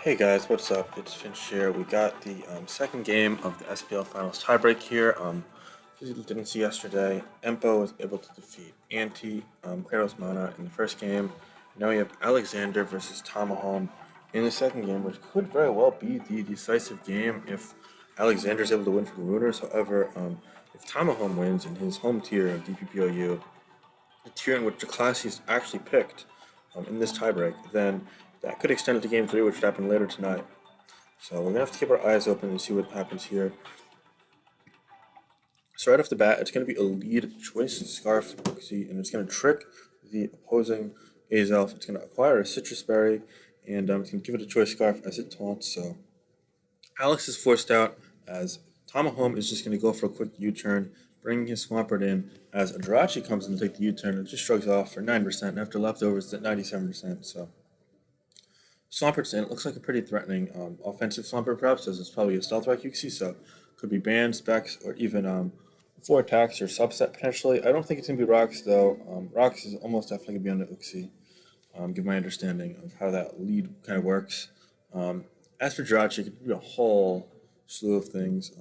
Hey guys, what's up? It's Finch here. We got the second game of the SPL Finals Tiebreak here. As you didn't see yesterday, Empo was able to defeat Anti Kratos Mana in the first game. Now we have Alexander versus Tamahome in the second game, which could very well be the decisive game if Alexander is able to win for the Lunars. However, if Tamahome wins in his home tier of DPP OU, the tier in which the Classiest actually picked in this tiebreak, then that could extend it to game 3, which would happen later tonight. So we're going to have to keep our eyes open and see what happens here. So right off the bat, it's going to be a lead choice Scarf Oxy, and it's going to trick the opposing Azelf. It's going to acquire a Citrus Berry, and it's going to give it a choice Scarf as it taunts. So Alex is forced out as Tamahome is just going to go for a quick U-turn, bringing his Swampert in as Adarachi comes in to take the U-turn and just shrugs off for 9%, and after leftovers at 97%. So Swampert's in. It looks like a pretty threatening offensive Swampert, perhaps, as it's probably a stealth rock Uxie, so could be banned, specs, or even 4 attacks or subset potentially. I don't think it's going to be Rocks, though. Rocks is almost definitely going to be on the Uxie, give my understanding of how that lead kind of works. As for Jirachi, it could be a whole slew of things.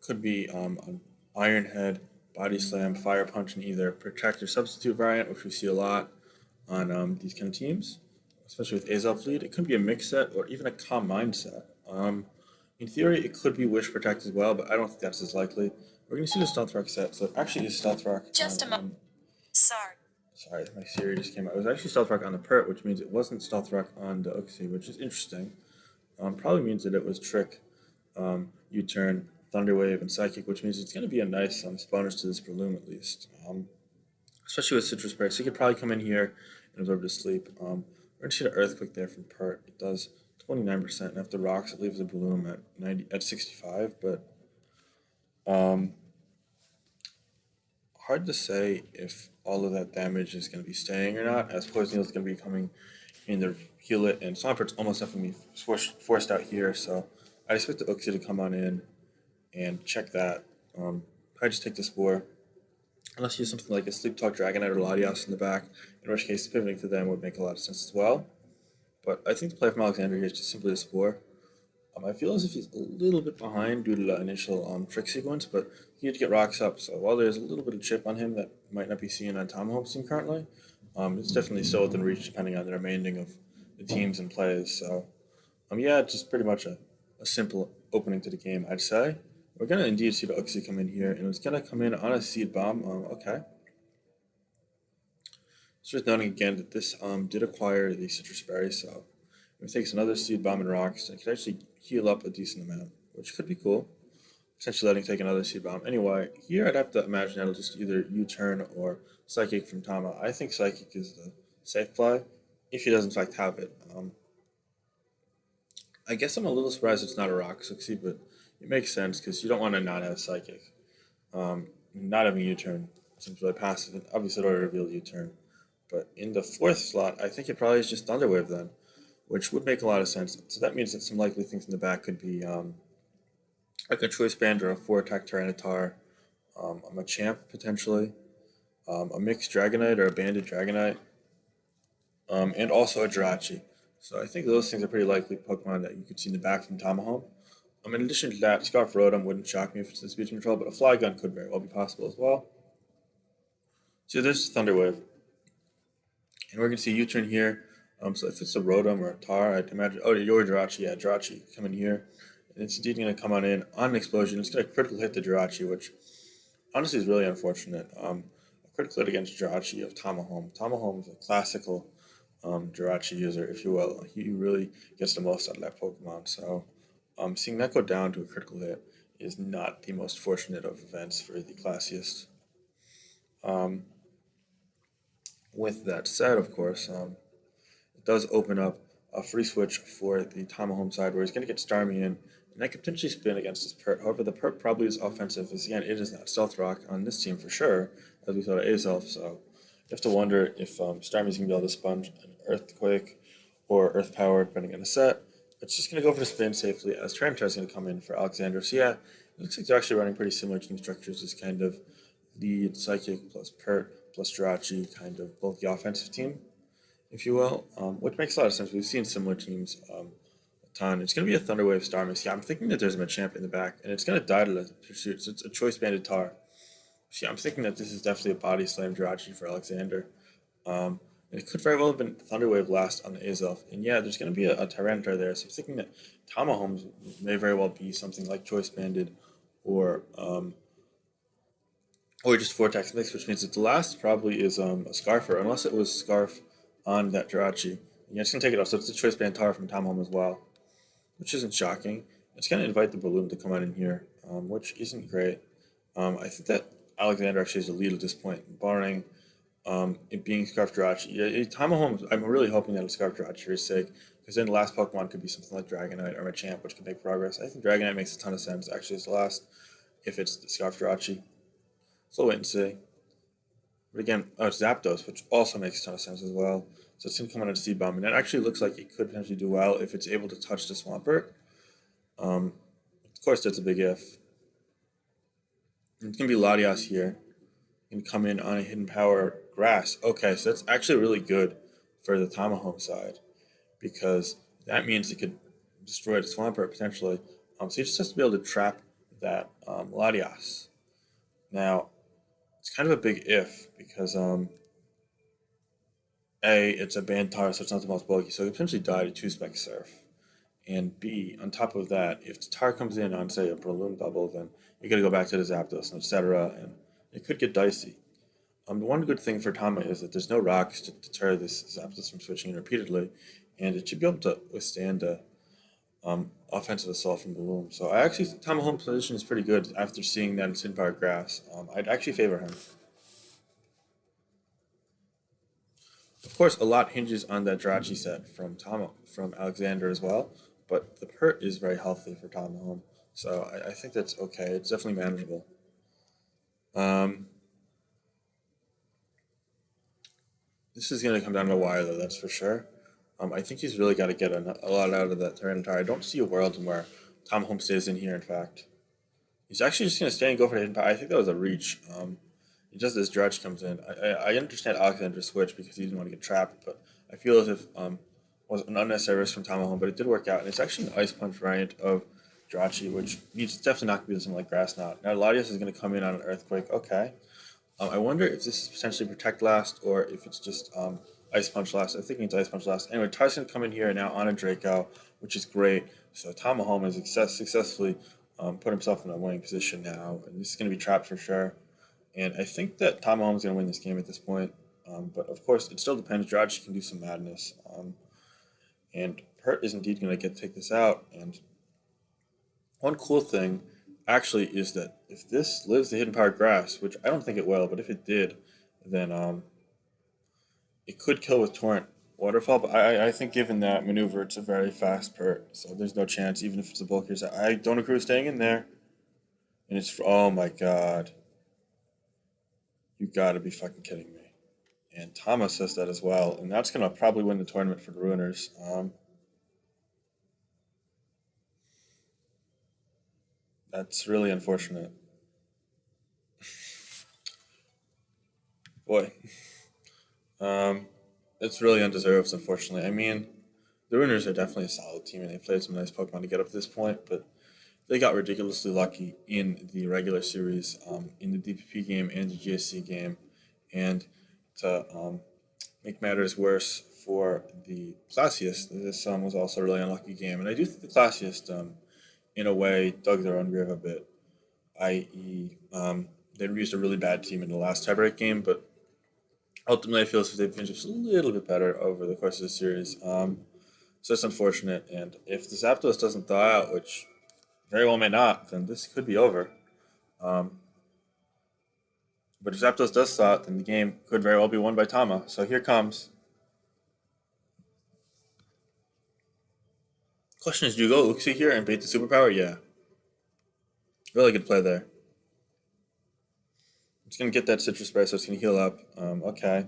Could be an Iron Head, Body Slam, Fire Punch, and either Protect or Substitute variant, which we see a lot on these kind of teams, especially with Azelf lead. It could be a mix set or even a Calm Mind set. In theory, it could be Wish Protect as well, but I don't think that's as likely. We're going to see the Stealth Rock set, so it actually is Stealth Rock. Just a On, moment. Sorry. sorry, my Siri just came out. It was actually Stealth Rock on the Pert, which means it wasn't Stealth Rock on the Uxie, which is interesting. Probably means that it was Trick, U-Turn, Thunderwave, and Psychic, which means it's going to be a nice bonus to this Breloom at least. Especially with Citrus Berry. So you could probably come in here and absorb the sleep. We're going to see the Earthquake there from Pert. It does 29%, and after Rocks, it leaves the Bloom at 65, but hard to say if all of that damage is going to be staying or not, as Poison is going to be coming in to heal it, and Swampert's almost definitely forced out here, so I expect the Uxie to come on in and check that. I just take the Spore. Unless you use something like a Sleep Talk Dragonite or Latias in the back, in which case pivoting to them would make a lot of sense as well. But I think the play from Alexander here is just simply a Spore. I feel as if he's a little bit behind due to the initial trick sequence, but he had to get rocks up. So while there's a little bit of chip on him that might not be seen on Tomahome's team currently, it's definitely still within reach depending on the remaining of the teams and plays. So yeah, it's just pretty much a simple opening to the game, I'd say. We're gonna indeed see the Uxie come in here, and it's gonna come in on a Seed Bomb. Okay. It's worth noting again that this did acquire the Citrus Berry, so if it takes another Seed Bomb and Rocks, it could actually heal up a decent amount, which could be cool. Potentially letting take another Seed Bomb. Anyway, here I'd have to imagine it'll just either U-turn or Psychic from Tama. I think Psychic is the safe play, if he does in fact have it. I guess I'm a little surprised it's not a Rock Succeed, but it makes sense because you don't want to not have Psychic. Not having U-turn seems really passive, and obviously it already revealed U-turn. But in the fourth slot, I think it probably is just Thunderwave then, which would make a lot of sense. So that means that some likely things in the back could be like a Choice Band or a 4 attack Tyranitar, a Machamp potentially, a mixed Dragonite or a banded Dragonite, and also a Jirachi. So I think those things are pretty likely Pokemon that you could see in the back from Tamahome. In addition to that, Scarf Rotom wouldn't shock me if it's the speech control, but a Flygon could very well be possible as well. So there's Thunderwave. And we're going to see U-turn here. So if it's a Rotom or a Tar, I'd imagine, oh, your Jirachi, yeah, Jirachi coming here. And it's indeed going to come on in on an explosion. It's going to critical hit the Jirachi, which honestly is really unfortunate. A critical hit against Jirachi of Tamahome. Tamahome is a classical Jirachi user, if you will. He really gets the most out of that Pokemon. So seeing that go down to a critical hit is not the most fortunate of events for the Classiest. Um, with that said, of course, it does open up a free switch for the Tamahome side where he's going to get Starmie in, and that could potentially spin against his Pert. However, the Pert probably is offensive, as again, it is not Stealth Rock on this team for sure, as we saw to Azelf, so you have to wonder if Starmie's going to be able to sponge an Earthquake or Earth Power, depending on the set. It's just going to go for the spin safely, as Tyranitar is going to come in for Alexander. So yeah, it looks like they're actually running pretty similar team structures as kind of lead Psychic plus Pert plus Jirachi, kind of both the offensive team. if you will, which makes a lot of sense. We've seen similar teams a ton. It's going to be a Thunderwave Star Mix. Yeah, I'm thinking that there's a Machamp in the back, and it's going to die to the pursuit. So it's a choice banded Tar. So yeah, I'm thinking that this is definitely a body slam Jirachi for Alexander. And it could very well have been Thunderwave last on the Azelf. And yeah, there's going to be a Tyranitar there. So I'm thinking that Tamahome may very well be something like Choice Banded or um, or just Vortex Mix, which means that the last probably is a Scarfer, unless it was Scarf on that Jirachi. And yeah, it's going to take it off. So it's a Choice Band Tar from Tamahome as well, which isn't shocking. It's going to invite the Balloon to come out in here, which isn't great. I think that Alexander actually has the lead at this point, barring it being Scarf Jirachi. Yeah, Tamahome, I'm really hoping that it's Scarf Jirachi for his sake, because then the last Pokemon could be something like Dragonite or Machamp, which could make progress. I think Dragonite makes a ton of sense, actually, as the last, if it's the Scarf Jirachi. So we'll wait and see. But again, oh, it's Zapdos, which also makes a ton of sense as well. So it's going to come out of Seed Bomb, and it actually looks like it could potentially do well if it's able to touch the Swampert. Um, of course, that's a big if. And it's going to be Latias here. And come in on a hidden power grass. Okay, so that's actually really good for the Tamahome side because that means it could destroy the Swampert potentially. So he just has to be able to trap that Latias. Now, it's kind of a big if because A, it's a band tar, so it's not the most bulky, so it could potentially die to two spec surf. And B, on top of that, if the tar comes in on say a balloon bubble, then you gotta go back to the Zapdos and etc. And it could get dicey. The one good thing for Tama is that there's no rocks to deter this Zapdos from switching in repeatedly, and it should be able to withstand a offensive assault from the Loom. So I actually think Tamahome's position is pretty good after seeing that it's in power grass. I'd actually favor him. Of course, a lot hinges on that Jirachi set from Alexander as well, but the pert is very healthy for Tamahome, so I think that's okay. It's definitely manageable. Um, this is going to come down to a wire, though, that's for sure. I think he's really got to get a lot out of that Tyranitar. I don't see a world in where Tom Holmes stays in here, in fact. He's actually just going to stay and go for the hidden power. I think that was a reach. Just as Dredge comes in, I understand Alexander's switch because he didn't want to get trapped, but I feel as if was an unnecessary risk from Tamahome, but it did work out. And it's actually an Ice Punch variant of Jirachi, which means it's definitely not going to be something like Grass Knot. Now, Latias is going to come in on an Earthquake. Okay. I wonder if this is potentially Protect Last or if it's just Ice Punch Last. I think it's Ice Punch Last. Anyway, Tyson come in here now on a Draco, which is great. So Tamahome has successfully put himself in a winning position now, and this is going to be trapped for sure. And I think that Tamahome's going to win this game at this point. But of course, it still depends. Jirachi can do some madness. And Hurt is indeed going to get take this out. And one cool thing actually is that if this lives the hidden power grass, which I don't think it will, but if it did, then it could kill with torrent waterfall. But I think given that maneuver, it's a very fast pert, so there's no chance. Even if it's a bulkier set, I don't agree with staying in there. And it's oh my god, you got to be fucking kidding me. And Thomas says that as well, and that's gonna probably win the tournament for the Ruiners. That's really unfortunate. Boy, um, it's really undeserved, unfortunately. I mean, the Ruiners are definitely a solid team, and they played some nice Pokemon to get up to this point, but they got ridiculously lucky in the regular series, in the DPP game and the GSC game, and to make matters worse for the Classiest, this was also a really unlucky game, and I do think the Classiest, in a way, dug their own grave a bit, i.e., they used a really bad team in the last tiebreak game, but ultimately I feel as if they've finished just a little bit better over the course of the series. So it's unfortunate, and if the Zapdos doesn't thaw out, which very well may not, then this could be over. Um, but if Zapdos does thaw out, then the game could very well be won by Tama. So here comes. Question is, do you go Uxie here and bait the superpower? Yeah. Really good play there. It's going to get that citrus spray, so it's going to heal up. Okay.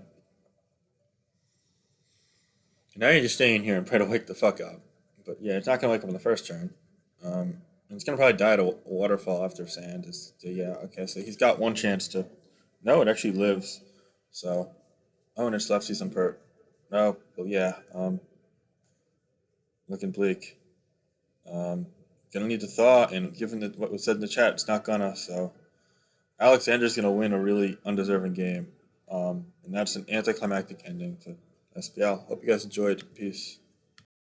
Now you're just staying here and pray to wake the fuck up. But yeah, it's not going to wake up on the first turn. And it's going to probably die to a waterfall after sand. Yeah, okay, so he's got one chance to. No, it actually lives. So, oh, and it's left season pert. No, but yeah, looking bleak. Gonna need to thaw, and given what was said in the chat, it's not gonna. So Alexander's gonna win a really undeserving game, and that's an anticlimactic ending to SPL. Hope you guys enjoyed. Peace.